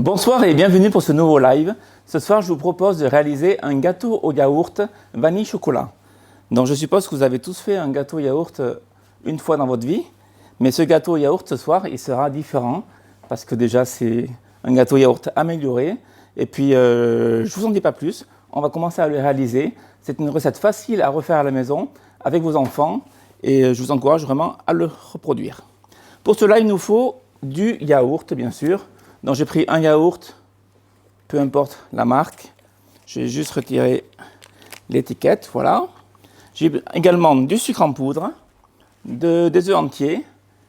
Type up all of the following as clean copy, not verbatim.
Bonsoir et bienvenue pour ce nouveau live. Ce soir, je vous propose de réaliser un gâteau au yaourt vanille chocolat. Donc, je suppose que vous avez tous fait un gâteau yaourt une fois dans votre vie. Mais ce gâteau au yaourt, ce soir, il sera différent parce que déjà, c'est un gâteau yaourt amélioré. Et puis, je ne vous en dis pas plus. On va commencer à le réaliser. C'est une recette facile à refaire à la maison avec vos enfants. Et je vous encourage vraiment à le reproduire. Pour cela, il nous faut du yaourt, bien sûr. Donc j'ai pris un yaourt, peu importe la marque. J'ai juste retiré l'étiquette, voilà. J'ai également du sucre en poudre, des œufs entiers.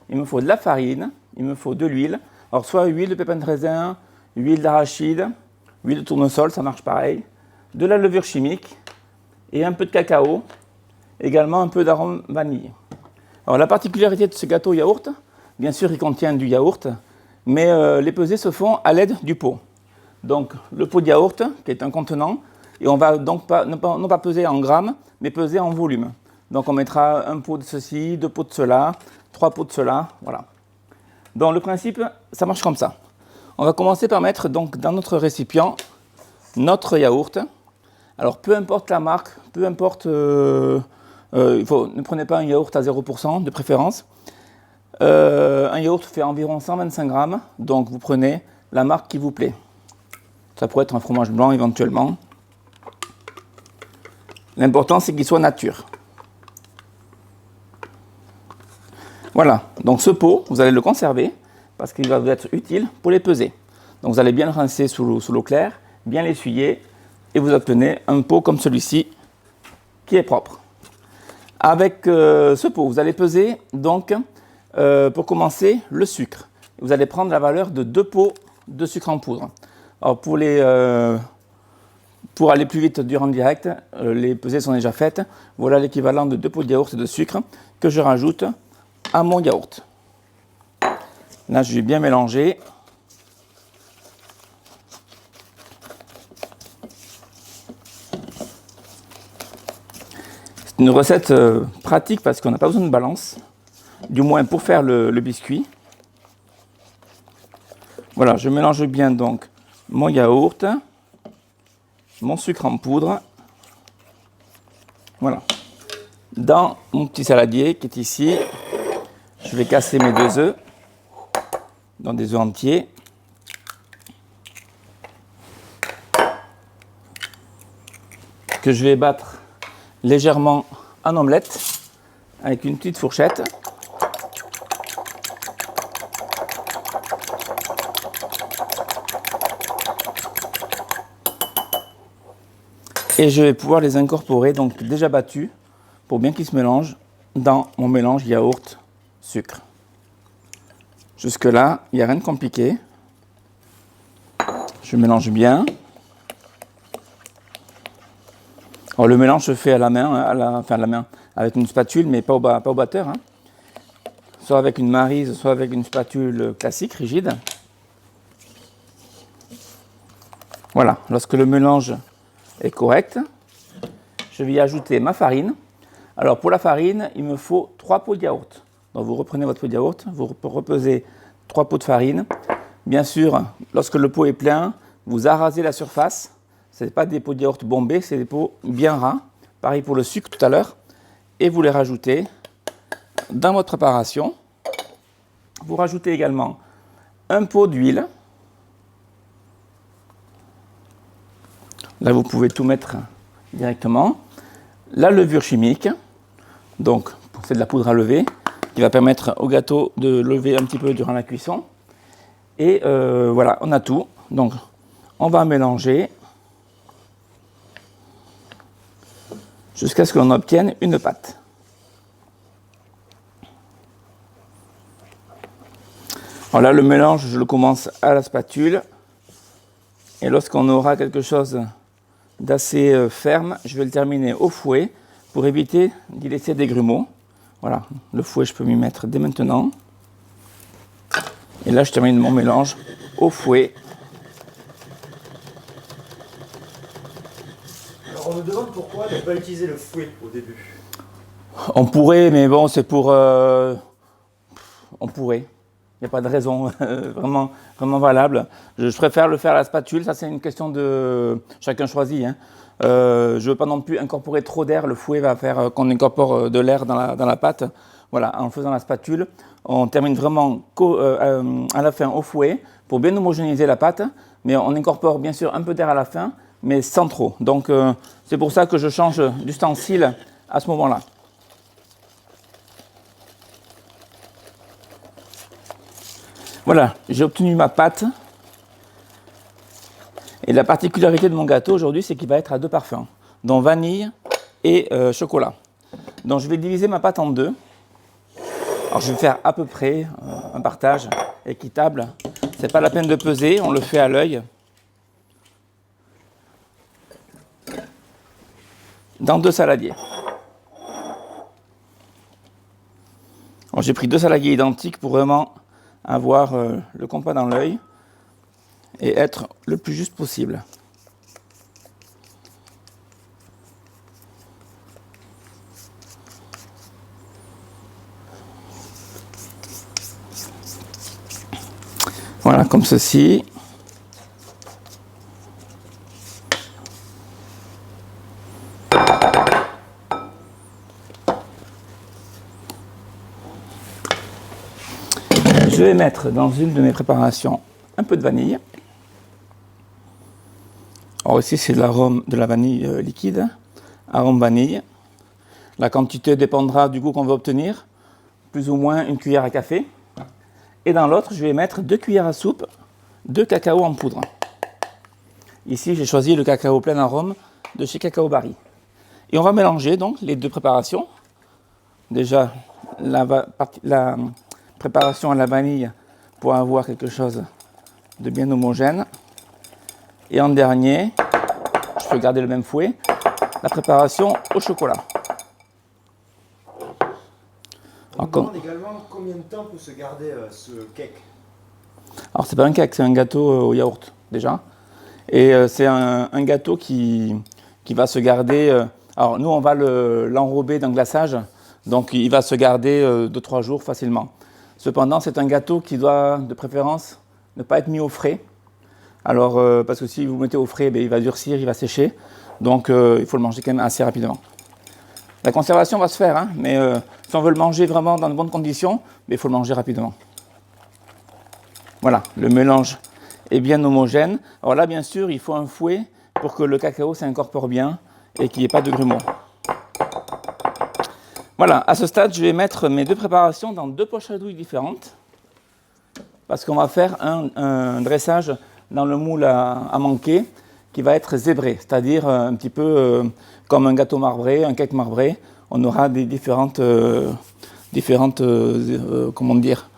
Il me faut de la farine, il me faut de l'huile. Alors soit huile de pépins de raisin, huile d'arachide, huile de tournesol, ça marche pareil. De la levure chimique et un peu de cacao. Également un peu d'arôme vanille. Alors la particularité de ce gâteau yaourt, bien sûr il contient du yaourt, mais les pesées se font à l'aide du pot. Donc le pot de yaourt, qui est un contenant, et on va donc non pas peser en grammes, mais peser en volume. Donc on mettra un pot de ceci, deux pots de cela, trois pots de cela, voilà. Donc le principe, ça marche comme ça. On va commencer par mettre donc dans notre récipient notre yaourt. Alors peu importe la marque, peu importe, ne prenez pas un yaourt à 0% de préférence. Un yaourt fait environ 125 grammes, donc vous prenez la marque qui vous plaît. Ça pourrait être un fromage blanc éventuellement. L'important c'est qu'il soit nature. Voilà, donc ce pot, vous allez le conserver parce qu'il va vous être utile pour les peser. Donc vous allez bien le rincer sous l'eau claire, bien l'essuyer et vous obtenez un pot comme celui-ci qui est propre. Avec ce pot, vous allez peser donc pour commencer, le sucre. Vous allez prendre la valeur de 2 pots de sucre en poudre. Alors pour aller plus vite durant le direct, les pesées sont déjà faites. Voilà l'équivalent de 2 pots de yaourt de sucre que je rajoute à mon yaourt. Là, je vais bien mélanger. C'est une recette pratique parce qu'on n'a pas besoin de balance. Du moins pour faire le biscuit. Voilà, je mélange bien donc mon yaourt, mon sucre en poudre. Voilà. Dans mon petit saladier qui est ici, je vais casser mes 2 œufs dans des œufs entiers. Que je vais battre légèrement en omelette avec une petite fourchette. Et je vais pouvoir les incorporer, donc déjà battus, pour bien qu'ils se mélangent dans mon mélange yaourt-sucre. Jusque-là, il n'y a rien de compliqué. Je mélange bien. Alors, le mélange se fait à la main, avec une spatule, mais pas au batteur. Hein. Soit avec une maryse, soit avec une spatule classique, rigide. Voilà, lorsque le mélange est correct, je vais y ajouter ma farine. Alors pour la farine, il me faut 3 pots de yaourt. Donc vous reprenez votre pot de yaourt, vous repesez 3 pots de farine. Bien sûr, lorsque le pot est plein, vous arasez la surface. Ce n'est pas des pots de yaourt bombés, c'est des pots bien ras. Pareil pour le sucre tout à l'heure. Et vous les rajoutez dans votre préparation. Vous rajoutez également un pot d'huile. Là, vous pouvez tout mettre directement. La levure chimique, donc c'est de la poudre à lever, qui va permettre au gâteau de lever un petit peu durant la cuisson. Et voilà, on a tout. Donc, on va mélanger jusqu'à ce que l'on obtienne une pâte. Alors là, le mélange, je le commence à la spatule. Et lorsqu'on aura quelque chose d'assez ferme, je vais le terminer au fouet pour éviter d'y laisser des grumeaux. Voilà, le fouet, je peux m'y mettre dès maintenant. Et là, je termine mon mélange au fouet. Alors, on me demande pourquoi ne pas utiliser le fouet au début. On pourrait, mais bon, c'est pour... on pourrait. Il n'y a pas de raison vraiment, vraiment valable. Je préfère le faire à la spatule. Ça, c'est une question de chacun choisit. Hein. Je ne veux pas non plus incorporer trop d'air. Le fouet va faire qu'on incorpore de l'air dans la pâte. Voilà, en faisant la spatule, on termine vraiment à la fin au fouet pour bien homogénéiser la pâte. Mais on incorpore bien sûr un peu d'air à la fin, mais sans trop. Donc, c'est pour ça que je change d'ustensile à ce moment-là. Voilà, j'ai obtenu ma pâte. Et la particularité de mon gâteau aujourd'hui, c'est qu'il va être à 2 parfums, dont vanille et chocolat. Donc je vais diviser ma pâte en 2. Alors je vais faire à peu près un partage équitable. C'est pas la peine de peser, on le fait à l'œil. Dans 2 saladiers. Alors j'ai pris 2 saladiers identiques pour vraiment avoir le compas dans l'œil et être le plus juste possible. Voilà, comme ceci. Je vais mettre dans une de mes préparations un peu de vanille. Alors ici, c'est de l'arôme de la vanille liquide, arôme vanille. La quantité dépendra du goût qu'on veut obtenir, plus ou moins 1 cuillère à café. Et dans l'autre, je vais mettre 2 cuillères à soupe de cacao en poudre. Ici, j'ai choisi le cacao plein arôme de chez Cacao Barry. Et on va mélanger donc les 2 préparations. Déjà, la préparation à la vanille pour avoir quelque chose de bien homogène. Et en dernier, je peux garder le même fouet, la préparation au chocolat. On me demande également combien de temps peut se garder ce cake. Alors c'est pas un cake, c'est un gâteau au yaourt déjà. Et c'est un gâteau qui va se garder. Alors nous on va l'enrober d'un glaçage, donc il va se garder 2-3 jours facilement. Cependant c'est un gâteau qui doit de préférence ne pas être mis au frais. Alors parce que si vous le mettez au frais, il va durcir, il va sécher. Donc il faut le manger quand même assez rapidement. La conservation va se faire, hein, mais si on veut le manger vraiment dans de bonnes conditions, il faut le manger rapidement. Voilà, le mélange est bien homogène. Alors là, bien sûr, il faut un fouet pour que le cacao s'incorpore bien et qu'il n'y ait pas de grumeaux. Voilà, à ce stade, je vais mettre mes 2 préparations dans 2 poches à douille différentes parce qu'on va faire un dressage dans le moule à manquer qui va être zébré, c'est-à-dire un petit peu comme un gâteau marbré, un cake marbré. On aura des différentes comment dire,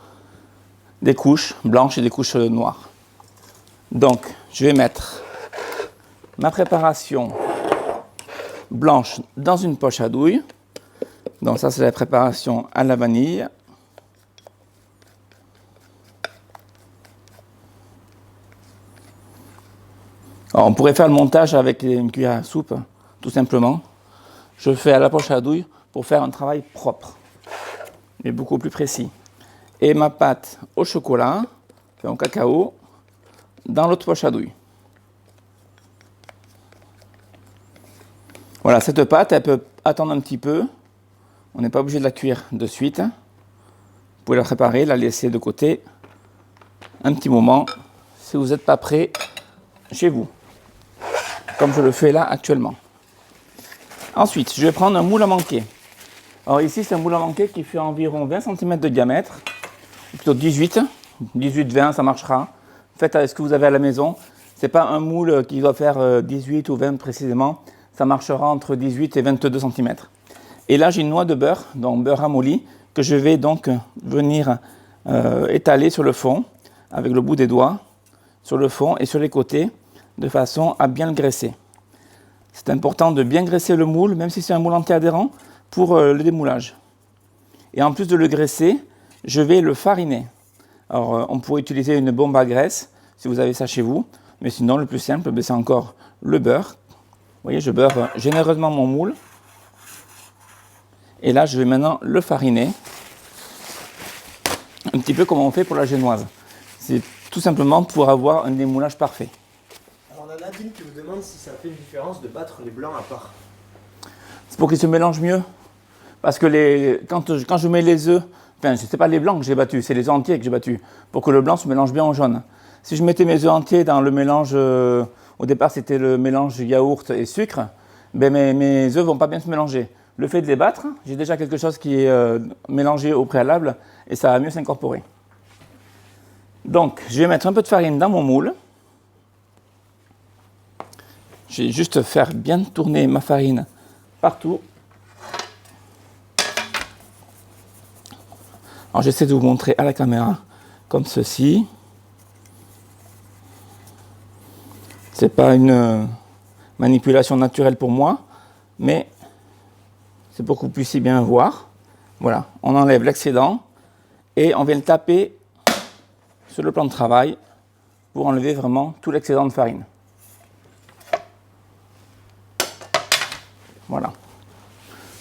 des couches blanches et des couches noires. Donc, je vais mettre ma préparation blanche dans une poche à douille. Donc ça, c'est la préparation à la vanille. Alors, on pourrait faire le montage avec une cuillère à soupe, tout simplement. Je fais à la poche à douille pour faire un travail propre, mais beaucoup plus précis. Et ma pâte au chocolat, au cacao, dans l'autre poche à douille. Voilà, cette pâte, elle peut attendre un petit peu. On n'est pas obligé de la cuire de suite. Vous pouvez la préparer, la laisser de côté un petit moment, si vous n'êtes pas prêt chez vous, comme je le fais là actuellement. Ensuite, je vais prendre un moule à manquer. Alors ici, c'est un moule à manquer qui fait environ 20 cm de diamètre, plutôt 18-20, ça marchera. Faites avec ce que vous avez à la maison. Ce n'est pas un moule qui doit faire 18 ou 20 précisément. Ça marchera entre 18 et 22 cm. Et là, j'ai une noix de beurre, donc beurre ramolli, que je vais donc venir étaler sur le fond, avec le bout des doigts, sur le fond et sur les côtés, de façon à bien le graisser. C'est important de bien graisser le moule, même si c'est un moule anti-adhérent, pour le démoulage. Et en plus de le graisser, je vais le fariner. Alors, on pourrait utiliser une bombe à graisse, si vous avez ça chez vous, mais sinon, le plus simple, c'est encore le beurre. Vous voyez, je beurre généreusement mon moule. Et là, je vais maintenant le fariner un petit peu comme on fait pour la génoise. C'est tout simplement pour avoir un démoulage parfait. Alors on a Nadine qui vous demande si ça fait une différence de battre les blancs à part. C'est pour qu'ils se mélangent mieux. Parce que quand je mets les œufs, enfin, ce n'est pas les blancs que j'ai battus, c'est les œufs entiers que j'ai battus, pour que le blanc se mélange bien au jaune. Si je mettais mes œufs entiers dans le mélange, au départ c'était le mélange yaourt et sucre, ben mes œufs ne vont pas bien se mélanger. Le fait de les battre, j'ai déjà quelque chose qui est mélangé au préalable et ça va mieux s'incorporer. Donc, je vais mettre un peu de farine dans mon moule. Je vais juste faire bien tourner ma farine partout. Alors, j'essaie de vous montrer à la caméra comme ceci. Ce n'est pas une manipulation naturelle pour moi, mais c'est pour que vous puissiez bien voir. Voilà, on enlève l'excédent et on vient le taper sur le plan de travail pour enlever vraiment tout l'excédent de farine. Voilà.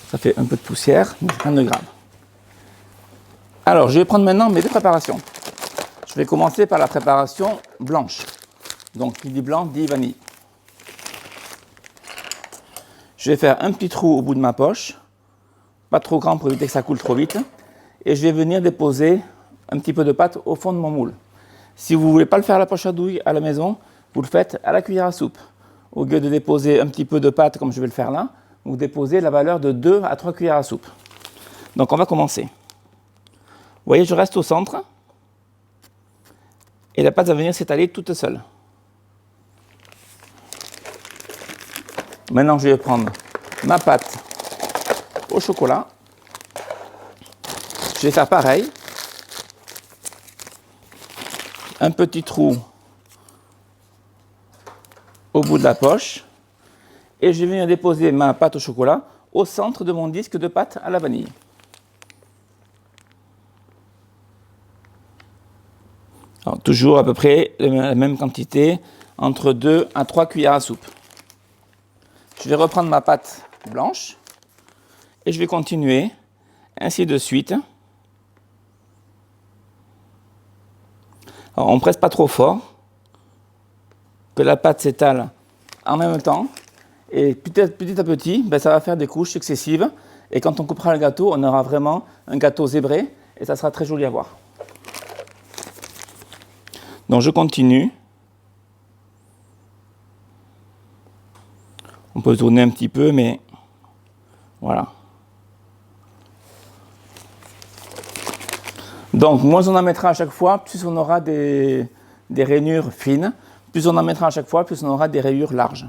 Ça fait un peu de poussière, mais rien de grave. Alors, je vais prendre maintenant mes deux préparations. Je vais commencer par la préparation blanche. Donc, qui dit blanc, dit vanille. Je vais faire un petit trou au bout de ma poche, pas trop grand pour éviter que ça coule trop vite, et je vais venir déposer un petit peu de pâte au fond de mon moule. Si vous ne voulez pas le faire à la poche à douille à la maison, vous le faites à la cuillère à soupe. Au lieu de déposer un petit peu de pâte comme je vais le faire là, vous déposez la valeur de 2 à 3 cuillères à soupe. Donc on va commencer. Vous voyez, je reste au centre, et la pâte va venir s'étaler toute seule. Maintenant, je vais prendre ma pâte au chocolat. Je vais faire pareil. Un petit trou au bout de la poche. Et je vais venir déposer ma pâte au chocolat au centre de mon disque de pâte à la vanille. Alors, toujours à peu près la même quantité, entre 2 à 3 cuillères à soupe. Je vais reprendre ma pâte blanche et je vais continuer ainsi de suite. Alors, on ne presse pas trop fort, que la pâte s'étale en même temps. Et petit à petit, ça va faire des couches successives. Et quand on coupera le gâteau, on aura vraiment un gâteau zébré et ça sera très joli à voir. Donc je continue. On peut tourner un petit peu, mais voilà. Donc, moins on en mettra à chaque fois, plus on aura des rainures fines. Plus on en mettra à chaque fois, plus on aura des rayures larges.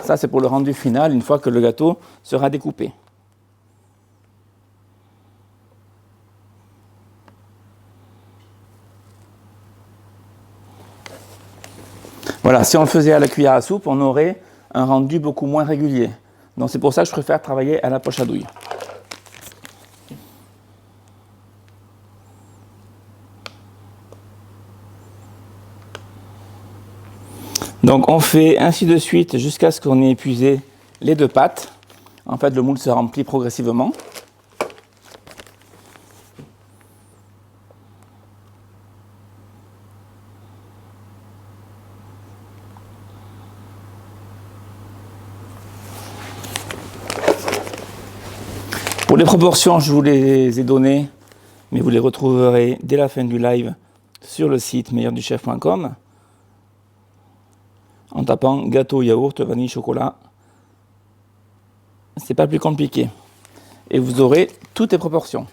Ça, c'est pour le rendu final, une fois que le gâteau sera découpé. Voilà, si on le faisait à la cuillère à soupe, on aurait un rendu beaucoup moins régulier. Donc c'est pour ça que je préfère travailler à la poche à douille. Donc on fait ainsi de suite jusqu'à ce qu'on ait épuisé les deux pâtes. En fait, le moule se remplit progressivement. Pour les proportions, je vous les ai données, mais vous les retrouverez dès la fin du live sur le site meilleurduchef.com en tapant gâteau, yaourt, vanille, chocolat. C'est pas plus compliqué. Et vous aurez toutes les proportions.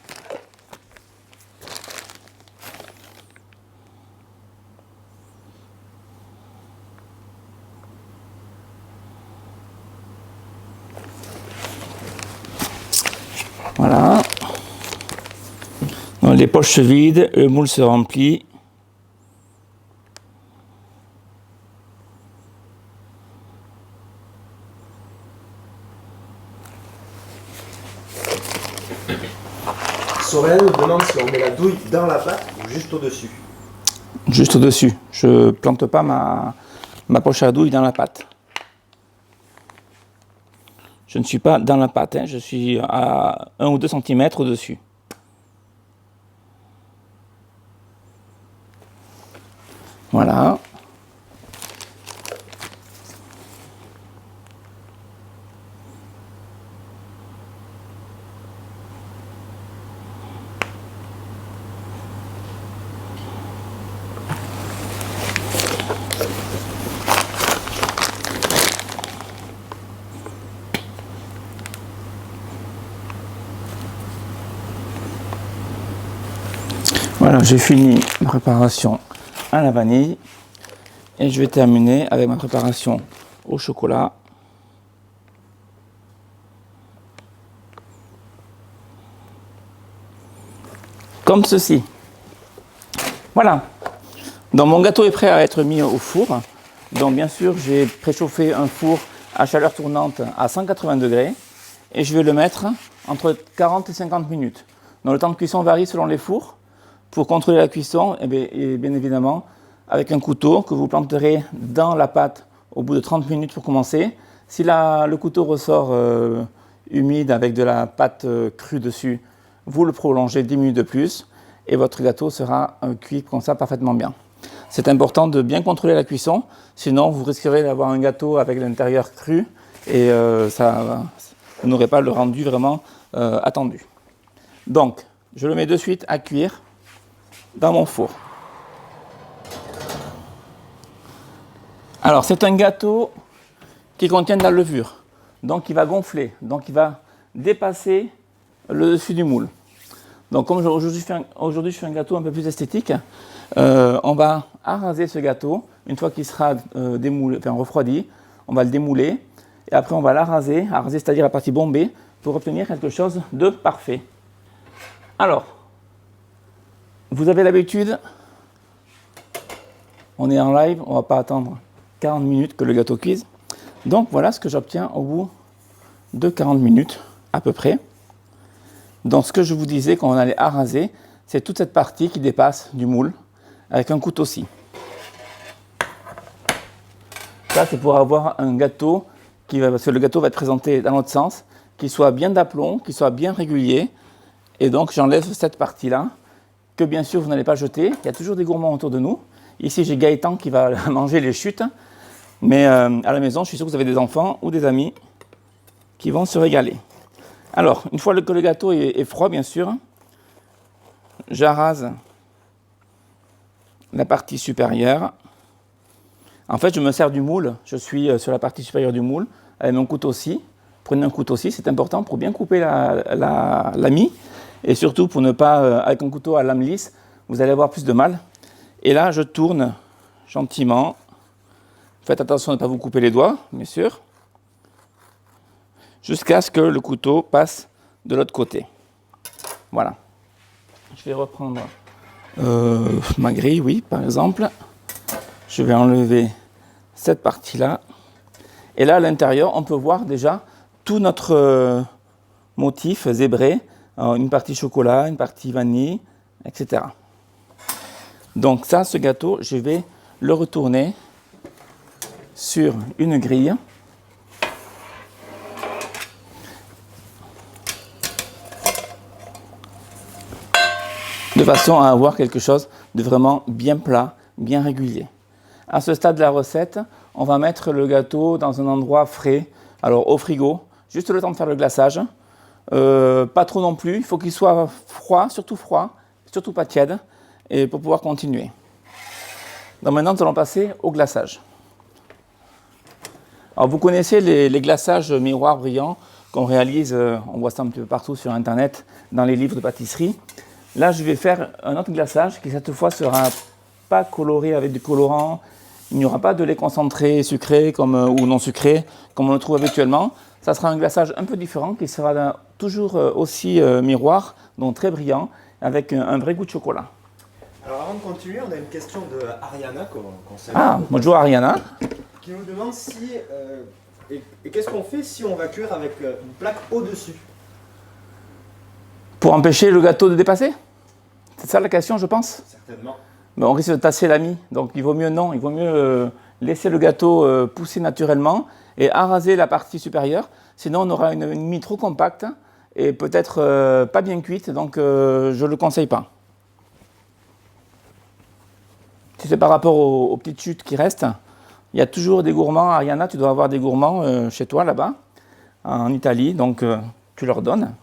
Voilà. Donc, les poches se vident, le moule se remplit. Sorel nous demande si on met la douille dans la pâte ou juste au-dessus. Juste au-dessus. Je ne plante pas ma poche à douille dans la pâte. Je ne suis pas dans la pâte, hein, je suis à 1 ou 2 cm au-dessus. Voilà. Voilà, j'ai fini ma préparation à la vanille et je vais terminer avec ma préparation au chocolat. Comme ceci. Voilà. Donc mon gâteau est prêt à être mis au four. Donc bien sûr, j'ai préchauffé un four à chaleur tournante à 180 degrés et je vais le mettre entre 40 et 50 minutes. Donc le temps de cuisson varie selon les fours. Pour contrôler la cuisson, et bien évidemment, avec un couteau que vous planterez dans la pâte au bout de 30 minutes pour commencer. Si le couteau ressort humide avec de la pâte crue dessus, vous le prolongez 10 minutes de plus et votre gâteau sera cuit comme ça parfaitement bien. C'est important de bien contrôler la cuisson, sinon vous risquerez d'avoir un gâteau avec l'intérieur cru et vous n'aurez pas le rendu vraiment attendu. Donc, je le mets de suite à cuire dans mon four. Alors, c'est un gâteau qui contient de la levure, donc il va gonfler, donc il va dépasser le dessus du moule. Donc, comme aujourd'hui je fais un gâteau un peu plus esthétique, on va araser ce gâteau. Une fois qu'il sera refroidi, on va le démouler et après on va l'araser, c'est-à-dire la partie bombée, pour obtenir quelque chose de parfait. Alors, vous avez l'habitude, on est en live, on ne va pas attendre 40 minutes que le gâteau cuise. Donc voilà ce que j'obtiens au bout de 40 minutes à peu près. Donc ce que je vous disais quand on allait araser, c'est toute cette partie qui dépasse du moule avec un couteau-ci. Ça c'est pour avoir un gâteau, parce que le gâteau va être présenté dans l'autre sens, qui soit bien d'aplomb, qui soit bien régulier. Et donc j'enlève cette partie-là, que bien sûr vous n'allez pas jeter. Il y a toujours des gourmands autour de nous. Ici j'ai Gaëtan qui va manger les chutes. Mais à la maison, je suis sûr que vous avez des enfants ou des amis qui vont se régaler. Alors, une fois que le gâteau est froid, bien sûr, j'arase la partie supérieure. En fait, je me sers du moule. Je suis sur la partie supérieure du moule avec mon couteau-ci. Prenez un couteau-ci, c'est important pour bien couper la mie. Et surtout pour ne pas, avec un couteau à lame lisse, vous allez avoir plus de mal. Et là, je tourne gentiment. Faites attention de ne pas vous couper les doigts, bien sûr. Jusqu'à ce que le couteau passe de l'autre côté. Voilà. Je vais reprendre ma grille, oui, par exemple. Je vais enlever cette partie-là. Et là, à l'intérieur, on peut voir déjà tout notre motif zébré. Une partie chocolat, une partie vanille, etc. Donc ça, ce gâteau, je vais le retourner sur une grille. De façon à avoir quelque chose de vraiment bien plat, bien régulier. À ce stade de la recette, on va mettre le gâteau dans un endroit frais, alors au frigo, juste le temps de faire le glaçage. Pas trop non plus, il faut qu'il soit froid, surtout pas tiède, et pour pouvoir continuer. Donc maintenant, nous allons passer au glaçage. Alors vous connaissez les glaçages miroirs brillants qu'on réalise, on voit ça un petit peu partout sur internet, dans les livres de pâtisserie. Là, je vais faire un autre glaçage qui cette fois sera pas coloré avec du colorant. Il n'y aura pas de lait concentré, sucré ou non sucré, comme on le trouve habituellement. Ça sera un glaçage un peu différent qui sera toujours aussi miroir, donc très brillant, avec un vrai goût de chocolat. Alors avant de continuer, on a une question de Ariana qu'on salue. Ah, bonjour Ariana. Qui nous demande si et qu'est-ce qu'on fait si on va cuire avec une plaque au-dessus. Pour empêcher le gâteau de dépasser? C'est ça la question, je pense? Certainement. Mais on risque de tasser la mie, donc il vaut mieux laisser le gâteau pousser naturellement et araser la partie supérieure, sinon on aura une mie trop compacte et peut-être pas bien cuite, donc je ne le conseille pas. Si c'est par rapport aux petites chutes qui restent, il y a toujours des gourmands. Ariana, tu dois avoir des gourmands chez toi là-bas, en Italie, donc tu leur donnes.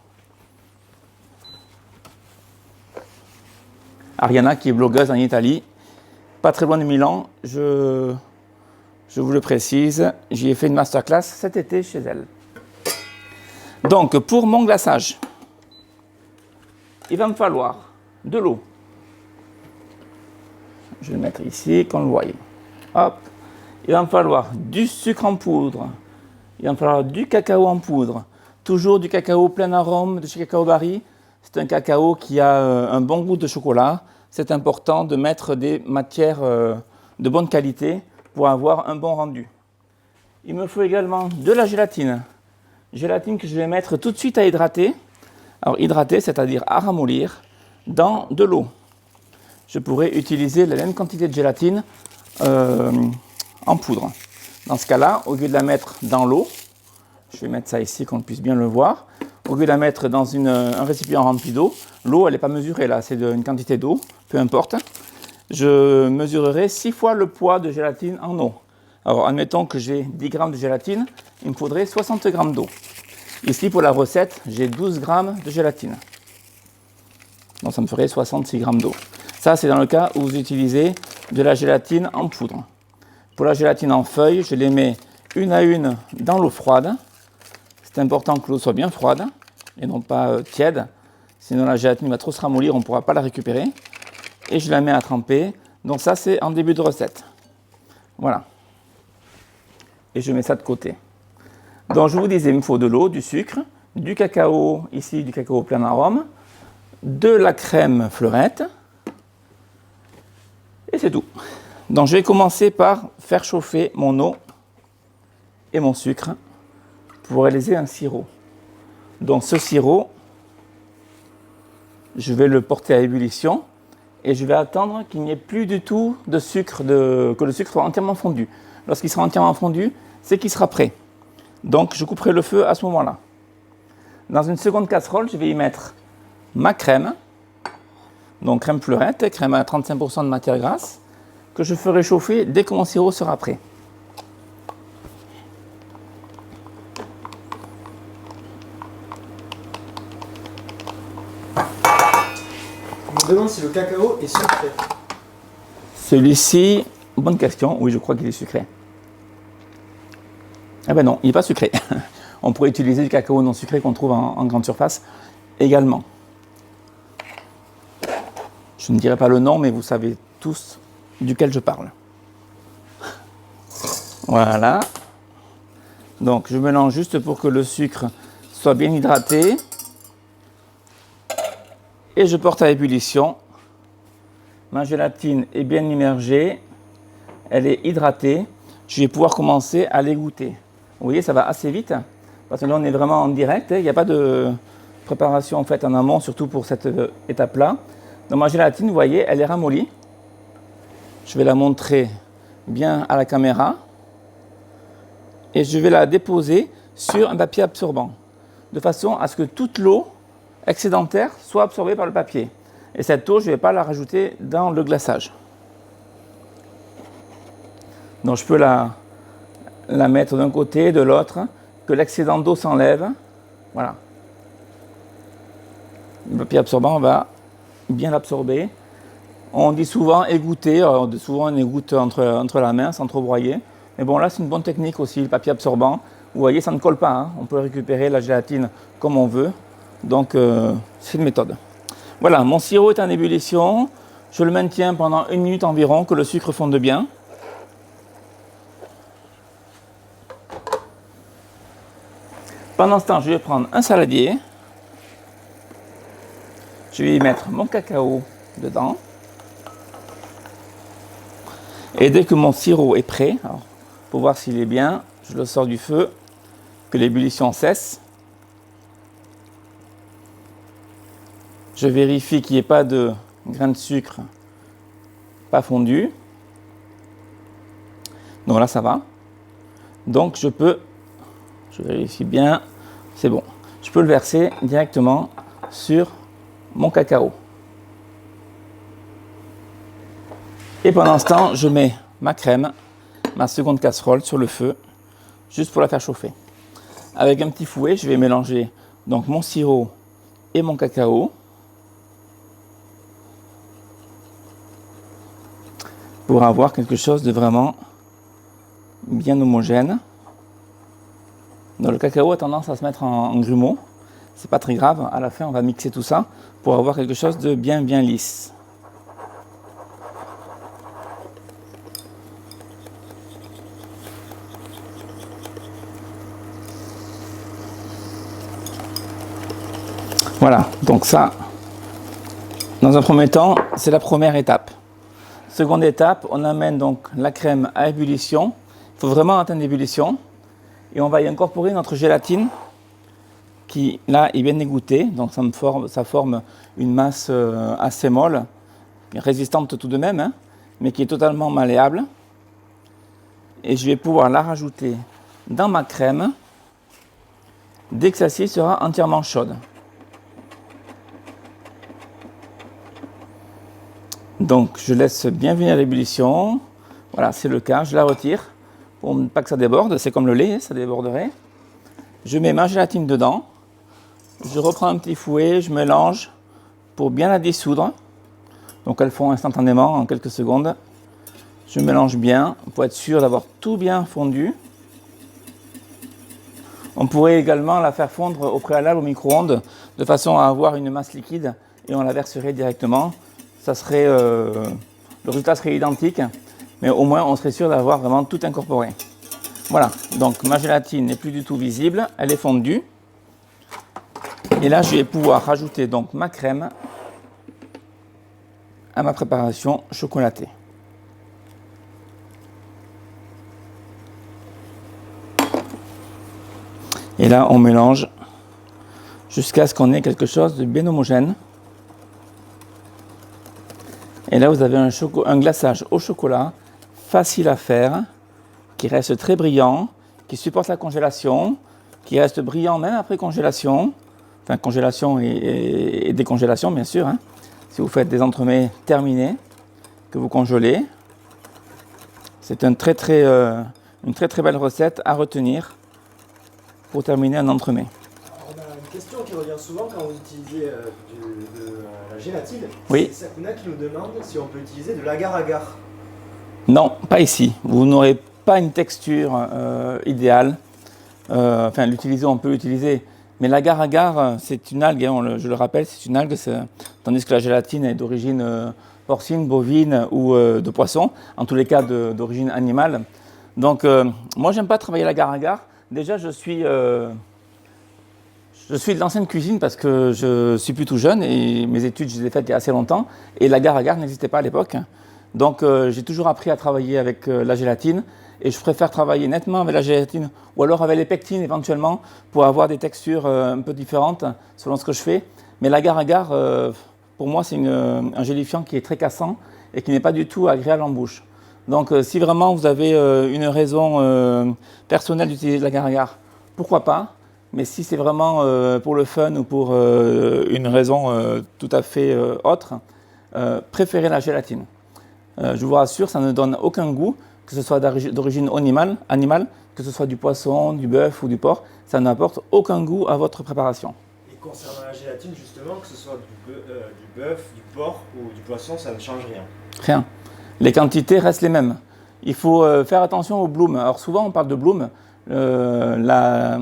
Ariana qui est blogueuse en Italie, pas très loin de Milan, je vous le précise, j'y ai fait une masterclass cet été chez elle. Donc pour mon glaçage, il va me falloir de l'eau. Je vais le mettre ici, qu'on le voie. Hop. Il va me falloir du sucre en poudre. Il va me falloir du cacao en poudre. Toujours du cacao plein arôme de chez Cacao Barry. C'est un cacao qui a un bon goût de chocolat. C'est important de mettre des matières de bonne qualité pour avoir un bon rendu. Il me faut également de la gélatine. Gélatine que je vais mettre tout de suite à hydrater. Alors hydrater, c'est-à-dire à ramollir dans de l'eau. Je pourrais utiliser la même quantité de gélatine en poudre. Dans ce cas-là, au lieu de la mettre dans l'eau, je vais mettre ça ici qu'on puisse bien le voir, au lieu de la mettre dans un récipient rempli d'eau, l'eau elle n'est pas mesurée là, c'est une quantité d'eau, peu importe, je mesurerai 6 fois le poids de gélatine en eau. Alors admettons que j'ai 10 grammes de gélatine, il me faudrait 60 grammes d'eau. Ici pour la recette, j'ai 12 grammes de gélatine. Donc ça me ferait 66 grammes d'eau. Ça, c'est dans le cas où vous utilisez de la gélatine en poudre. Pour la gélatine en feuilles, je les mets une à une dans l'eau froide. C'est important que l'eau soit bien froide et non pas tiède. Sinon, la gélatine va trop se ramollir, on ne pourra pas la récupérer. Et je la mets à tremper. Donc ça, c'est en début de recette. Voilà. Et je mets ça de côté. Donc je vous disais, il me faut de l'eau, du sucre, du cacao, ici du cacao plein arôme, de la crème fleurette. Et c'est tout. Donc je vais commencer par faire chauffer mon eau et mon sucre pour réaliser un sirop. Donc ce sirop, je vais le porter à ébullition et je vais attendre qu'il n'y ait plus du tout de sucre, que le sucre soit entièrement fondu. Lorsqu'il sera entièrement fondu, c'est qu'il sera prêt. Donc je couperai le feu à ce moment-là. Dans une seconde casserole, je vais y mettre ma crème. Donc crème fleurette, crème à 35% de matière grasse, que je ferai chauffer dès que mon sirop sera prêt. Je me demande si le cacao est sucré. Celui-ci, bonne question, oui je crois qu'il est sucré. Eh ben non, il n'est pas sucré. On pourrait utiliser du cacao non sucré qu'on trouve en grande surface également. Je ne dirai pas le nom, mais vous savez tous duquel je parle. Voilà. Donc je mélange juste pour que le sucre soit bien hydraté. Et je porte à ébullition. Ma gélatine est bien immergée. Elle est hydratée. Je vais pouvoir commencer à l'égoutter. Vous voyez, ça va assez vite. Parce que là, on est vraiment en direct. Il n'y a pas de préparation en fait en amont, surtout pour cette étape-là. Donc ma gélatine, vous voyez, elle est ramollie. Je vais la montrer bien à la caméra. Et je vais la déposer sur un papier absorbant. De façon à ce que toute l'eau excédentaire soit absorbée par le papier. Et cette eau, je ne vais pas la rajouter dans le glaçage. Donc je peux la mettre d'un côté, de l'autre, que l'excédent d'eau s'enlève. Voilà. Le papier absorbant va bien l'absorber. On dit souvent égoutter, souvent on égoutte entre la main sans trop broyer. Mais bon là c'est une bonne technique aussi, le papier absorbant. Vous voyez ça ne colle pas, hein. On peut récupérer la gélatine comme on veut. Donc c'est une méthode. Voilà, mon sirop est en ébullition. Je le maintiens pendant 1 minute environ, que le sucre fonde bien. Pendant ce temps, je vais prendre un saladier. Je vais y mettre mon cacao dedans. Et dès que mon sirop est prêt, alors, pour voir s'il est bien, je le sors du feu, que l'ébullition cesse. Je vérifie qu'il n'y ait pas de grains de sucre pas fondu. Donc là, ça va. Donc je vérifie bien, c'est bon. Je peux le verser directement sur mon cacao. Et pendant ce temps, je mets ma crème, ma seconde casserole sur le feu, juste pour la faire chauffer. Avec un petit fouet, je vais mélanger donc mon sirop et mon cacao pour avoir quelque chose de vraiment bien homogène. Donc le cacao a tendance à se mettre en grumeaux, c'est pas très grave. À la fin, on va mixer tout ça pour avoir quelque chose de bien lisse. Voilà, donc ça, dans un premier temps, c'est la première étape. Seconde étape, on amène donc la crème à ébullition. Il faut vraiment atteindre l'ébullition. Et on va y incorporer notre gélatine qui, là, est bien égouttée. Donc ça forme une masse assez molle, résistante tout de même, hein, mais qui est totalement malléable. Et je vais pouvoir la rajouter dans ma crème dès que celle-ci sera entièrement chaude. Donc je laisse bien venir l'ébullition. Voilà, c'est le cas. Je la retire pour ne pas que ça déborde. C'est comme le lait, ça déborderait. Je mets ma gélatine dedans. Je reprends un petit fouet, je mélange pour bien la dissoudre. Donc elles fond instantanément en quelques secondes. Je mélange bien pour être sûr d'avoir tout bien fondu. On pourrait également la faire fondre au préalable au micro-ondes de façon à avoir une masse liquide et on la verserait directement. Ça serait, le résultat serait identique, mais au moins on serait sûr d'avoir vraiment tout incorporé. Voilà, donc ma gélatine n'est plus du tout visible, elle est fondue. Et là, je vais pouvoir rajouter donc ma crème à ma préparation chocolatée. Et là, on mélange jusqu'à ce qu'on ait quelque chose de bien homogène. Et là, vous avez un glaçage au chocolat, facile à faire, qui reste très brillant, qui supporte la congélation, qui reste brillant même après congélation. Enfin, congélation et décongélation, bien sûr. Hein. Si vous faites des entremets terminés, que vous congelez, c'est une très très belle recette à retenir pour terminer un entremets. On a une question qui revient souvent quand vous utilisez de la gélatine. Oui. C'est Sakuna qui nous demande si on peut utiliser de l'agar-agar. Non, pas ici. Vous n'aurez pas une texture idéale. Enfin, l'utiliser, on peut l'utiliser. Mais l'agar-agar, c'est une algue, hein, je le rappelle, c'est une algue, tandis que la gélatine est d'origine porcine, bovine ou de poisson, en tous les cas d'origine animale. Donc, moi, j'aime pas travailler l'agar-agar. Déjà, je suis de l'ancienne cuisine parce que je suis plutôt jeune et mes études, je les ai faites il y a assez longtemps. Et l'agar-agar n'existait pas à l'époque. Donc, j'ai toujours appris à travailler avec la gélatine. Et je préfère travailler nettement avec la gélatine ou alors avec les pectines éventuellement pour avoir des textures un peu différentes selon ce que je fais. Mais l'agar-agar, pour moi, c'est un gélifiant qui est très cassant et qui n'est pas du tout agréable en bouche. Donc si vraiment vous avez une raison personnelle d'utiliser de l'agar-agar, pourquoi pas. Mais si c'est vraiment pour le fun ou pour une raison tout à fait autre, préférez la gélatine. Je vous rassure, ça ne donne aucun goût, que ce soit d'origine animale, que ce soit du poisson, du bœuf ou du porc, ça n'apporte aucun goût à votre préparation. Et concernant la gélatine, justement, que ce soit du bœuf, du porc ou du poisson, ça ne change rien. Rien. Les quantités restent les mêmes. Il faut faire attention au bloom. Alors souvent on parle de bloom. La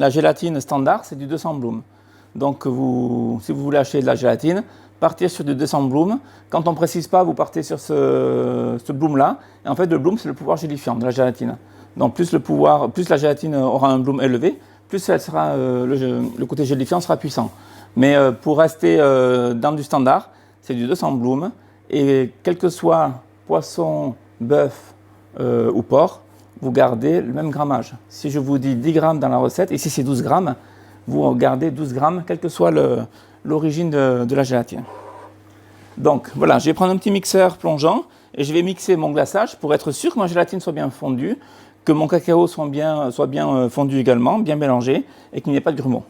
gélatine standard, c'est du 200 bloom. Donc si vous voulez acheter de la gélatine, partez sur du 200 bloom. Quand on ne précise pas, vous partez sur ce bloom-là. Et en fait, le bloom, c'est le pouvoir gélifiant de la gélatine. Donc plus la gélatine aura un bloom élevé, plus elle sera, le côté gélifiant sera puissant. Mais pour rester dans du standard, c'est du 200 bloom. Et quel que soit poisson, bœuf ou porc, vous gardez le même grammage. Si je vous dis 10 grammes dans la recette, ici c'est 12 grammes, vous gardez 12 grammes, quelle que soit l'origine de la gélatine. Donc voilà, je vais prendre un petit mixeur plongeant et je vais mixer mon glaçage pour être sûr que ma gélatine soit bien fondue, que mon cacao soit bien fondu également, bien mélangé et qu'il n'y ait pas de grumeaux.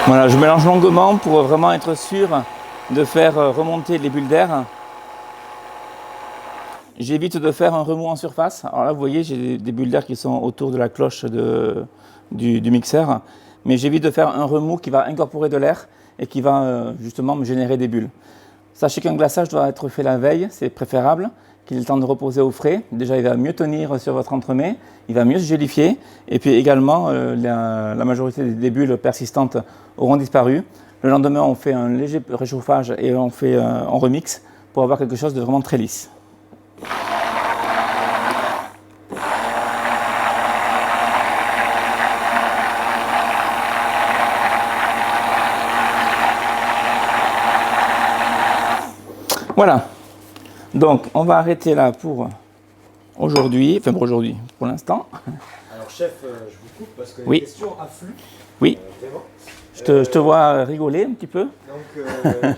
Voilà, je mélange longuement pour vraiment être sûr de faire remonter les bulles d'air. J'évite de faire un remous en surface. Alors là, vous voyez, j'ai des bulles d'air qui sont autour de la cloche du mixeur. Mais j'évite de faire un remous qui va incorporer de l'air et qui va justement me générer des bulles. Sachez qu'un glaçage doit être fait la veille, c'est préférable, qu'il ait le temps de reposer au frais. Déjà, il va mieux tenir sur votre entremets, il va mieux se gélifier. Et puis également, la majorité des bulles persistantes auront disparu. Le lendemain, on fait un léger réchauffage et on remixe pour avoir quelque chose de vraiment très lisse. Voilà, donc on va arrêter là pour aujourd'hui, pour l'instant. Alors chef, je vous coupe parce que Oui. les questions affluent. Oui, Vraiment. je te vois rigoler un petit peu. Donc,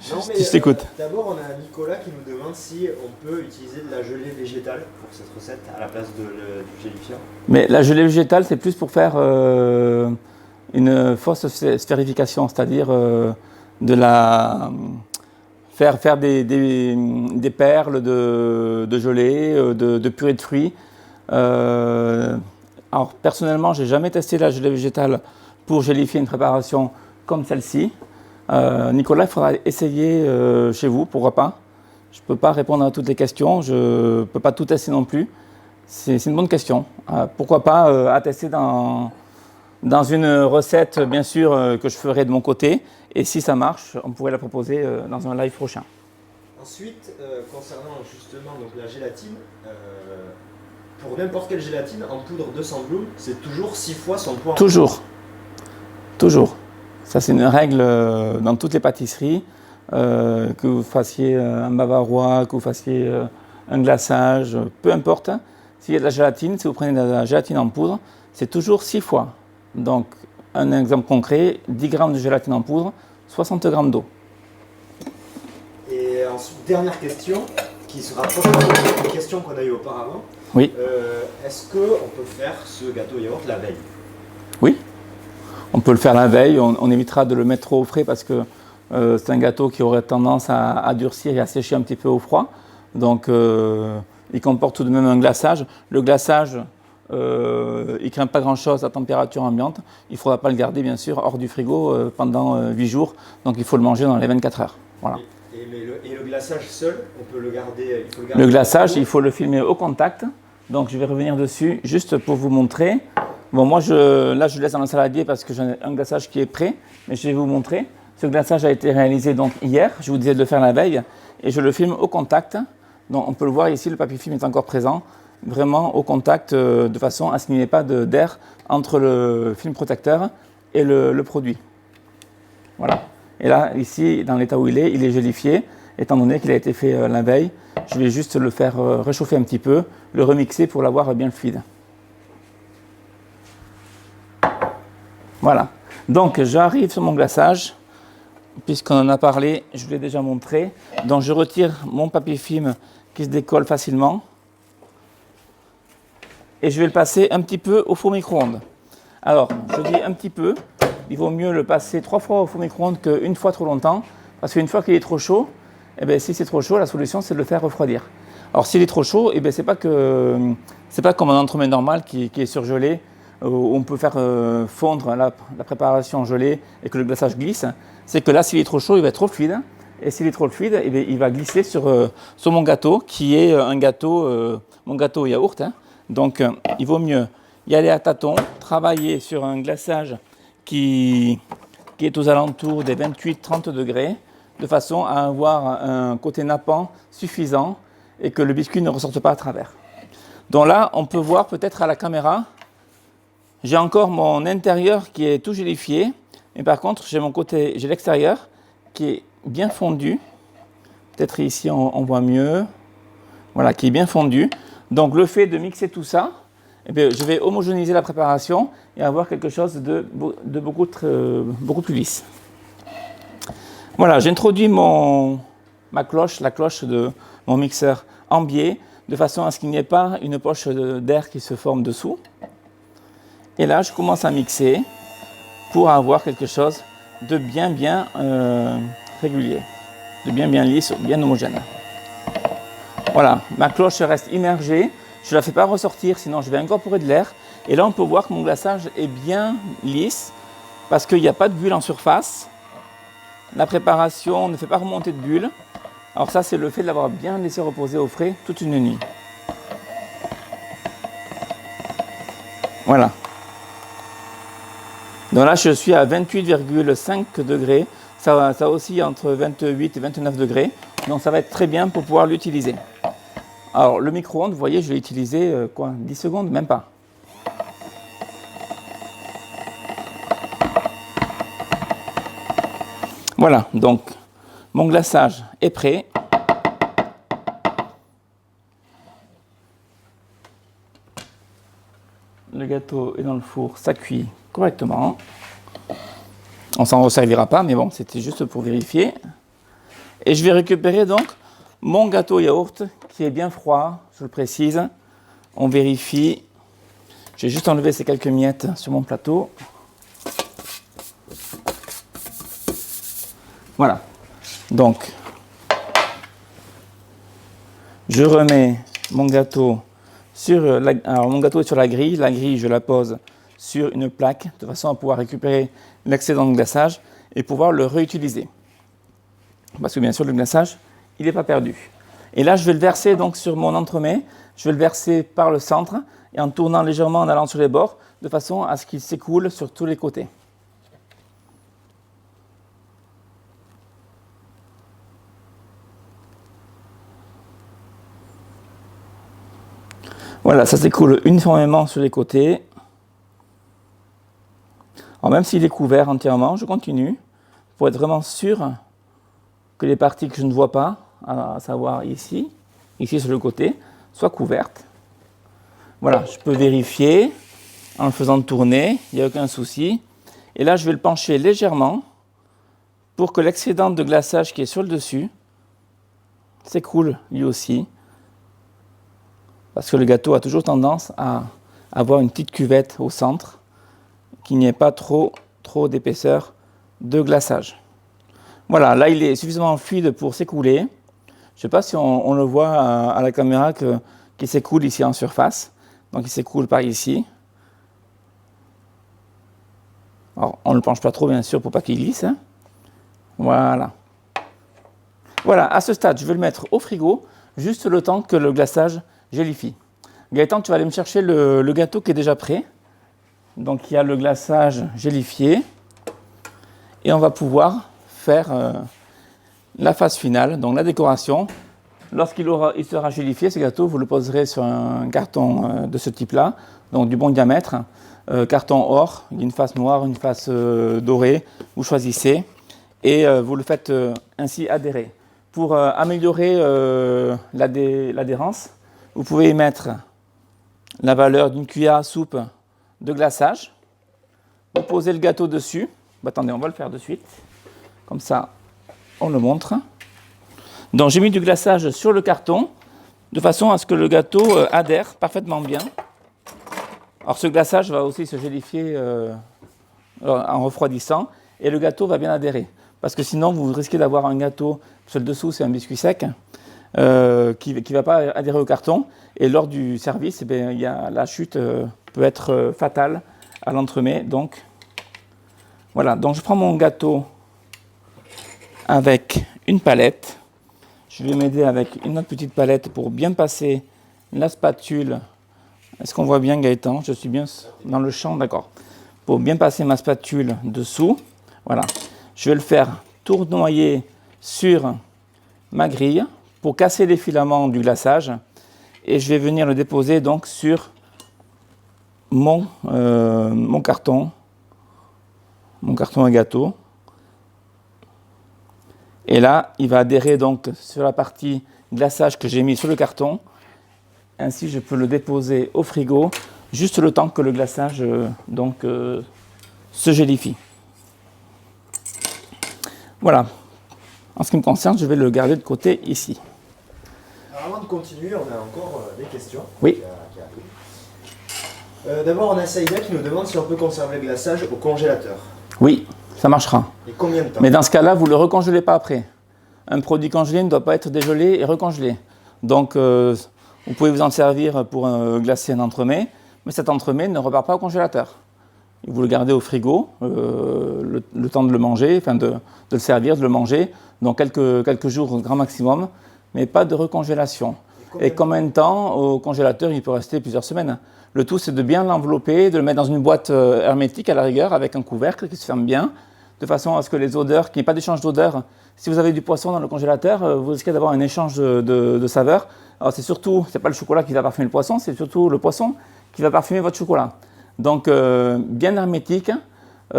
Je t'écoute. D'abord, on a Nicolas qui nous demande si on peut utiliser de la gelée végétale pour cette recette à la place du gélifiant. Mais la gelée végétale, c'est plus pour faire une fausse sphérification, c'est-à-dire faire des perles de gelée, de purée de fruits. Alors personnellement, j'ai jamais testé la gelée végétale pour gélifier une préparation comme celle-ci. Nicolas, il faudra essayer chez vous, pourquoi pas. Je ne peux pas répondre à toutes les questions, je ne peux pas tout tester non plus. C'est une bonne question. Pourquoi pas à tester dans une recette, bien sûr, que je ferai de mon côté. Et si ça marche, on pourrait la proposer dans un live prochain. Ensuite, concernant justement donc, la gélatine, pour n'importe quelle gélatine, en poudre 200 Bloom, c'est toujours 6 fois son poids. Toujours. Toujours. Ça, c'est une règle dans toutes les pâtisseries. Que vous fassiez un bavarois, que vous fassiez un glaçage, peu importe. S'il y a de la gélatine, si vous prenez de la gélatine en poudre, c'est toujours 6 fois. Donc, un exemple concret, 10 g de gélatine en poudre, 60 g d'eau. Et ensuite, dernière question, qui se rapproche des questions qu'on a eues auparavant. Oui. Est-ce qu'on peut faire ce gâteau yaourt la veille? Oui. On peut le faire la veille, on évitera de le mettre trop au frais parce que c'est un gâteau qui aurait tendance à durcir et à sécher un petit peu au froid. Donc, il comporte tout de même un glaçage. Le glaçage, il ne craint pas grand-chose à température ambiante. Il ne faudra pas le garder, bien sûr, hors du frigo pendant 8 jours. Donc, il faut le manger dans les 24 heures. Voilà. Et le glaçage seul, on peut le garder, le glaçage, il faut le filmer au contact. Donc, je vais revenir dessus juste pour vous montrer. Bon, moi, là, je laisse dans le saladier parce que j'ai un glaçage qui est prêt. Mais je vais vous montrer. Ce glaçage a été réalisé donc hier, je vous disais de le faire la veille, et je le filme au contact. Donc on peut le voir ici, le papier film est encore présent, vraiment au contact, de façon à ce qu'il n'y ait pas d'air entre le film protecteur et le produit. Voilà. Et là, ici, dans l'état où il est gélifié, étant donné qu'il a été fait la veille. Je vais juste le faire réchauffer un petit peu, le remixer pour l'avoir bien fluide. Voilà. Donc j'arrive sur mon glaçage. Puisqu'on en a parlé, je vous l'ai déjà montré. Donc je retire mon papier film qui se décolle facilement. Et je vais le passer un petit peu au four micro-ondes. Alors, je dis un petit peu, il vaut mieux le passer 3 fois au four micro-ondes qu'une fois trop longtemps. Parce qu'une fois qu'il est trop chaud, eh bien, si c'est trop chaud, la solution c'est de le faire refroidir. Alors s'il est trop chaud, eh bien, c'est pas comme un entremets normal qui est surgelé, où on peut faire fondre la préparation gelée et que le glaçage glisse. C'est que là, s'il est trop chaud, il va être trop fluide. Et s'il est trop fluide, eh bien, il va glisser sur mon gâteau, qui est un gâteau, mon gâteau au yaourt. Hein. Donc, il vaut mieux y aller à tâtons, travailler sur un glaçage qui est aux alentours des 28-30 degrés, de façon à avoir un côté nappant suffisant et que le biscuit ne ressorte pas à travers. Donc là, on peut voir peut-être à la caméra, j'ai encore mon intérieur qui est tout gélifié. Mais par contre, j'ai l'extérieur qui est bien fondu. Peut-être ici, on voit mieux. Voilà, qui est bien fondu. Donc, le fait de mixer tout ça, eh bien, je vais homogénéiser la préparation et avoir quelque chose de beaucoup plus lisse. Voilà, j'introduis la cloche de mon mixeur en biais, de façon à ce qu'il n'y ait pas une poche d'air qui se forme dessous. Et là, je commence à mixer pour avoir quelque chose de bien régulier, de bien lisse, bien homogène. Voilà, ma cloche reste immergée, je ne la fais pas ressortir, sinon je vais incorporer de l'air. Et là, on peut voir que mon glaçage est bien lisse, parce qu'il n'y a pas de bulle en surface. La préparation ne fait pas remonter de bulles. Alors ça, c'est le fait de l'avoir bien laissé reposer au frais toute une nuit. Voilà. Donc là, je suis à 28,5 degrés. Ça oscille entre 28 et 29 degrés. Donc ça va être très bien pour pouvoir l'utiliser. Alors le micro-ondes, vous voyez, je l'ai utilisé 10 secondes, même pas. Voilà, donc mon glaçage est prêt. Le gâteau est dans le four, ça cuit correctement. On s'en resservira pas, mais bon, c'était juste pour vérifier. Et je vais récupérer donc mon gâteau yaourt qui est bien froid, je le précise. On vérifie. J'ai juste enlevé ces quelques miettes sur mon plateau. Voilà. Donc, je remets mon gâteau sur alors mon gâteau est sur la grille. La grille, je la pose sur une plaque de façon à pouvoir récupérer l'excédent de glaçage et pouvoir le réutiliser. Parce que bien sûr, le glaçage, il n'est pas perdu. Et là, je vais le verser donc sur mon entremets. Je vais le verser par le centre et en tournant légèrement en allant sur les bords de façon à ce qu'il s'écoule sur tous les côtés. Voilà, ça s'écoule uniformément sur les côtés. Alors même s'il est couvert entièrement, je continue pour être vraiment sûr que les parties que je ne vois pas, à savoir ici sur le côté, soient couvertes. Voilà, je peux vérifier en le faisant tourner, il n'y a aucun souci. Et là, je vais le pencher légèrement pour que l'excédent de glaçage qui est sur le dessus s'écoule lui aussi. Parce que le gâteau a toujours tendance à avoir une petite cuvette au centre, qu'il n'y ait pas trop d'épaisseur de glaçage. Voilà, là il est suffisamment fluide pour s'écouler. Je ne sais pas si on le voit à la caméra qu'il s'écoule ici en surface. Donc il s'écoule par ici. Alors on ne le penche pas trop bien sûr pour pas qu'il glisse. Hein. Voilà. Voilà, à ce stade, je vais le mettre au frigo, juste le temps que le glaçage gélifie. Gaëtan, tu vas aller me chercher le gâteau qui est déjà prêt. Donc il y a le glaçage gélifié. Et on va pouvoir faire la phase finale, donc la décoration. Lorsqu'il sera gélifié, ce gâteau, vous le poserez sur un carton de ce type-là, donc du bon diamètre. Carton or, une face noire, une face dorée, vous choisissez. Et vous le faites ainsi adhérer. Pour améliorer l'adhérence, vous pouvez y mettre la valeur d'une cuillère à soupe de glaçage. Vous posez le gâteau dessus. Attendez, on va le faire de suite. Comme ça, on le montre. Donc, j'ai mis du glaçage sur le carton de façon à ce que le gâteau adhère parfaitement bien. Alors, ce glaçage va aussi se gélifier en refroidissant et le gâteau va bien adhérer. Parce que sinon, vous risquez d'avoir un gâteau, sur le dessous, c'est un biscuit sec, qui ne va pas adhérer au carton. Et lors du service, la chute peut être fatale à l'entremet. Donc, voilà. Donc, je prends mon gâteau avec une palette. Je vais m'aider avec une autre petite palette pour bien passer la spatule. Est-ce qu'on voit bien, Gaëtan? Je suis bien dans le champ, d'accord. Pour bien passer ma spatule dessous. Voilà. Je vais le faire tournoyer sur ma grille pour casser les filaments du glaçage et je vais venir le déposer donc sur mon carton à gâteau. Et là, il va adhérer donc sur la partie glaçage que j'ai mis sur le carton. Ainsi, je peux le déposer au frigo juste le temps que le glaçage se gélifie. Voilà. En ce qui me concerne, je vais le garder de côté ici. Alors avant de continuer, on a encore des questions oui. qui arrivent. D'abord, on a Saïda qui nous demande si on peut conserver le glaçage au congélateur. Oui, ça marchera. Et combien de temps? Mais dans ce cas-là, vous ne le recongelez pas après. Un produit congelé ne doit pas être dégelé et recongelé. Donc, vous pouvez vous en servir pour glacer un entremets, mais cet entremets ne repart pas au congélateur. Vous le gardez au frigo, le temps de le manger, enfin de le servir, de le manger, donc quelques jours grand maximum, mais pas de recongélation. Et combien de temps au congélateur? Il peut rester plusieurs semaines. Le tout, c'est de bien l'envelopper, de le mettre dans une boîte hermétique à la rigueur, avec un couvercle qui se ferme bien, de façon à ce que les odeurs, qu'il n'y ait pas d'échange d'odeurs. Si vous avez du poisson dans le congélateur, vous risquez d'avoir un échange de saveurs. Alors c'est pas le chocolat qui va parfumer le poisson, c'est surtout le poisson qui va parfumer votre chocolat. Donc bien hermétique, et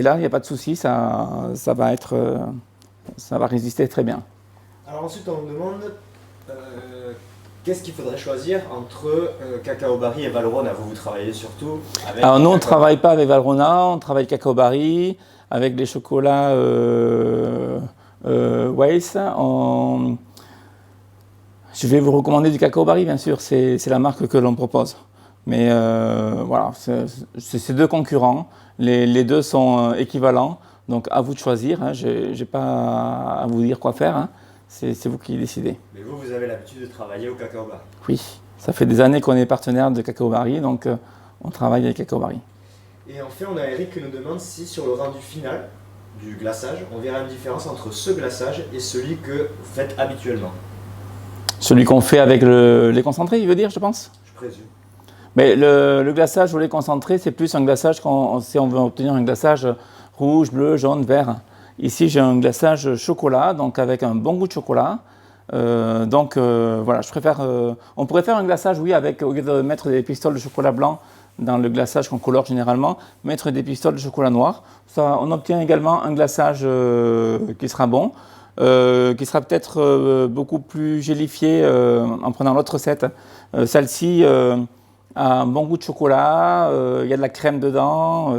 là il n'y a pas de souci, ça va résister très bien. Alors ensuite on me demande qu'est-ce qu'il faudrait choisir entre Cacao Barry et Valrhona. Vous travaillez surtout avec... Alors nous on ne travaille pas avec Valrhona, on travaille Cacao Barry, avec les chocolats Weiss. Je vais vous recommander du Cacao Barry bien sûr, c'est la marque que l'on propose. Mais voilà, c'est deux concurrents, les deux sont équivalents, donc à vous de choisir, hein. Je n'ai pas à vous dire quoi faire, hein. C'est vous qui décidez. Mais vous avez l'habitude de travailler au Cacao Barry? Oui, ça fait des années qu'on est partenaire de Cacao Barry, donc on travaille avec Cacao Barry. Et enfin, on a Eric qui nous demande si sur le rendu final du glaçage, on verra une différence entre ce glaçage et celui que vous faites habituellement. Celui qu'on fait avec les concentrés, il veut dire, je pense? Je présume. Mais le glaçage au lait concentré, c'est plus un glaçage si on veut obtenir un glaçage rouge, bleu, jaune, vert. Ici, j'ai un glaçage chocolat, donc avec un bon goût de chocolat. Voilà, je préfère. On pourrait faire un glaçage, oui, au lieu de mettre des pistoles de chocolat blanc dans le glaçage qu'on colore généralement, mettre des pistoles de chocolat noir. Ça, on obtient également un glaçage qui sera bon, qui sera peut-être beaucoup plus gélifié en prenant l'autre recette. Celle-ci a un bon goût de chocolat, il y a de la crème dedans.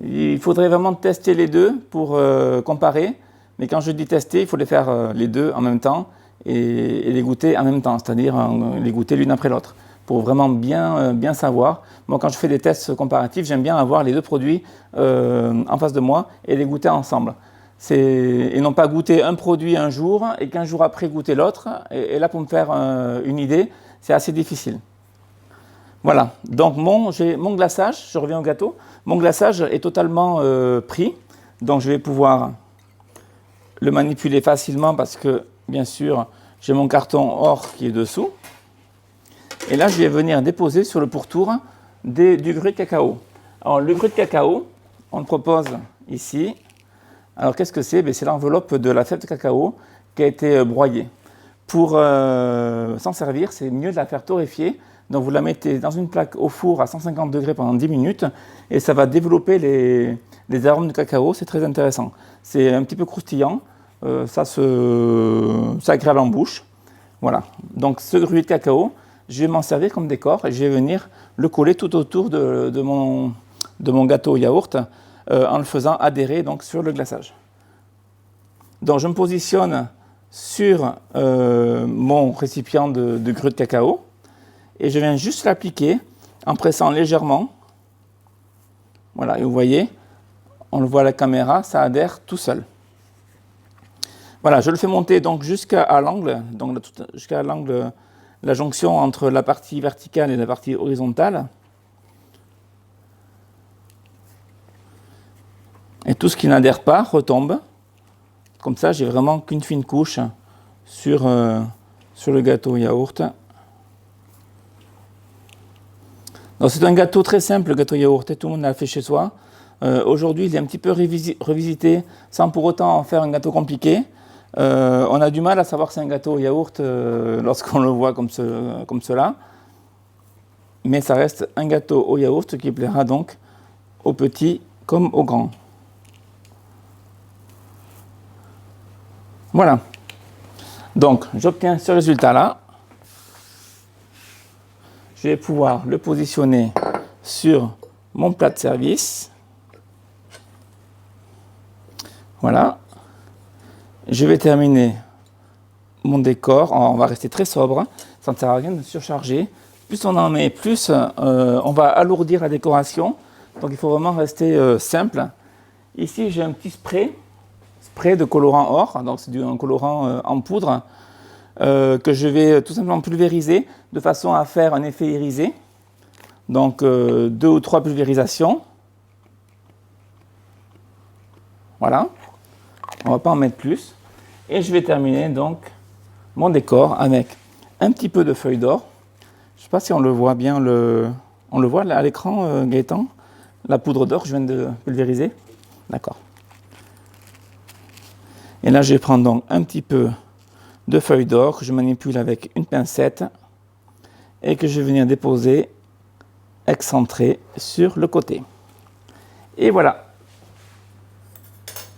Il faudrait vraiment tester les deux pour comparer. Mais quand je dis tester, il faut les faire les deux en même temps et les goûter en même temps, c'est-à-dire les goûter l'une après l'autre, pour vraiment bien savoir. Moi, quand je fais des tests comparatifs, j'aime bien avoir les deux produits en face de moi et les goûter ensemble. Et non pas goûter un produit un jour et 15 jours après goûter l'autre. Et là, pour me faire une idée, c'est assez difficile. Voilà, donc mon glaçage, je reviens au gâteau, mon glaçage est totalement pris, donc je vais pouvoir le manipuler facilement parce que, bien sûr, j'ai mon carton or qui est dessous. Et là, je vais venir déposer sur le pourtour du gruyère de cacao. Alors, le gruyère de cacao, on le propose ici. Alors, qu'est-ce que c'est? C'est l'enveloppe de la fève de cacao qui a été broyée. Pour s'en servir, c'est mieux de la faire torréfier. Donc, vous la mettez dans une plaque au four à 150 degrés pendant 10 minutes et ça va développer les arômes de cacao. C'est très intéressant. C'est un petit peu croustillant. C'est agréable en bouche. Voilà. Donc, ce gruyère de cacao, je vais m'en servir comme décor et je vais venir le coller tout autour de mon gâteau au yaourt en le faisant adhérer donc, sur le glaçage. Donc, je me positionne sur mon récipient de gruyère de cacao. Et je viens juste l'appliquer en pressant légèrement. Voilà, et vous voyez, on le voit à la caméra, ça adhère tout seul. Voilà, je le fais monter donc jusqu'à l'angle, la jonction entre la partie verticale et la partie horizontale. Et tout ce qui n'adhère pas retombe. Comme ça, j'ai vraiment qu'une fine couche sur le gâteau yaourt. C'est un gâteau très simple, le gâteau yaourt, tout le monde l'a fait chez soi. Aujourd'hui, il est un petit peu revisité sans pour autant en faire un gâteau compliqué. On a du mal à savoir que c'est un gâteau au yaourt lorsqu'on le voit comme cela. Mais ça reste un gâteau au yaourt qui plaira donc aux petits comme aux grands. Voilà. Donc, j'obtiens ce résultat-là. Je vais pouvoir le positionner sur mon plat de service. Voilà. Je vais terminer mon décor. On va rester très sobre. Ça ne sert à rien de surcharger. Plus on en met, plus on va alourdir la décoration. Donc il faut vraiment rester simple. Ici j'ai un petit spray de colorant or, donc c'est un colorant en poudre que je vais tout simplement pulvériser de façon à faire un effet irisé. Donc 2 ou 3 pulvérisations. Voilà, on ne va pas en mettre plus. Et je vais terminer donc mon décor avec un petit peu de feuille d'or. Je ne sais pas si on le voit bien, on le voit là à l'écran, Gaëtan, la poudre d'or que je viens de pulvériser. D'accord. Et là, je vais prendre donc un petit peu de feuille d'or que je manipule avec une pincette et que je vais venir déposer excentré sur le côté. Et voilà.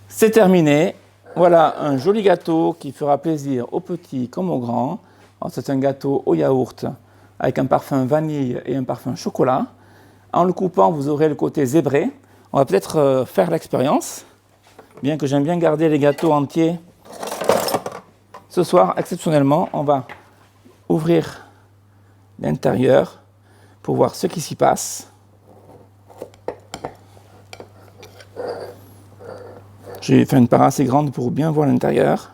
C'est terminé. Voilà un joli gâteau qui fera plaisir aux petits comme aux grands. C'est un gâteau au yaourt avec un parfum vanille et un parfum chocolat. En le coupant, vous aurez le côté zébré. On va peut-être faire l'expérience, bien que j'aime bien garder les gâteaux entiers. Ce soir, exceptionnellement, on va ouvrir l'intérieur pour voir ce qui s'y passe. J'ai fait une part assez grande pour bien voir l'intérieur.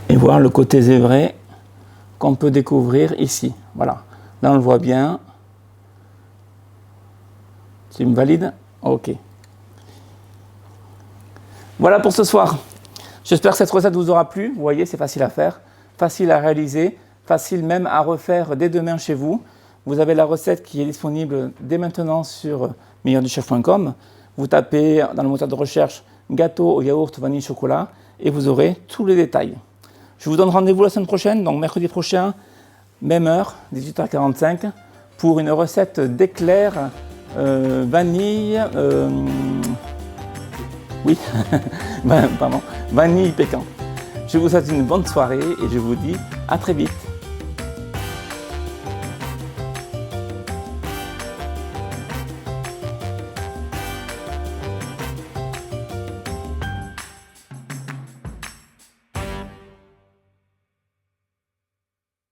Et voir le côté zébré qu'on peut découvrir ici. Voilà. Là, on le voit bien. Tu me valides ? Ok. Voilà pour ce soir. J'espère que cette recette vous aura plu. Vous voyez, c'est facile à faire, facile à réaliser, facile même à refaire dès demain chez vous. Vous avez la recette qui est disponible dès maintenant sur meilleurduchef.com. Vous tapez dans le moteur de recherche gâteau au yaourt vanille chocolat et vous aurez tous les détails. Je vous donne rendez-vous la semaine prochaine, donc mercredi prochain, même heure, 18h45, pour une recette d'éclairs vanille. Oui, pardon, vanille pécan. Je vous souhaite une bonne soirée et je vous dis à très vite.